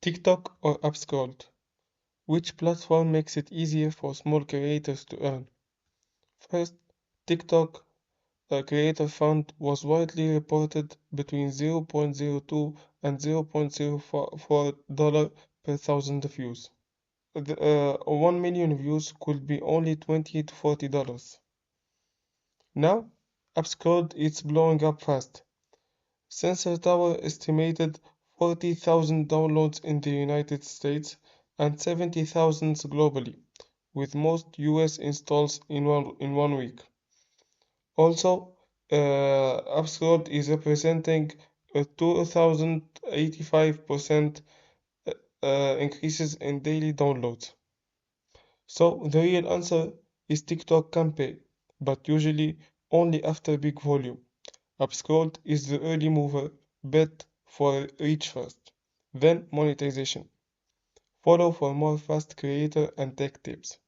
TikTok or UpScrolled? Which platform makes it easier for small creators to earn? First, TikTok creator fund was widely reported between 0.02 and $0.04 per thousand views. 1 million views could be only $20 to $40. Now, UpScrolled is blowing up fast. Sensor Tower estimated 40,000 downloads in the United States and 70,000 globally, with most US installs in one week. Also, UpScrolled is representing a 2,085% increases in daily downloads. So the real answer is TikTok can pay, but usually only after big volume. UpScrolled is the early mover bet for reach first, then monetization. Follow for more fast creator and tech tips.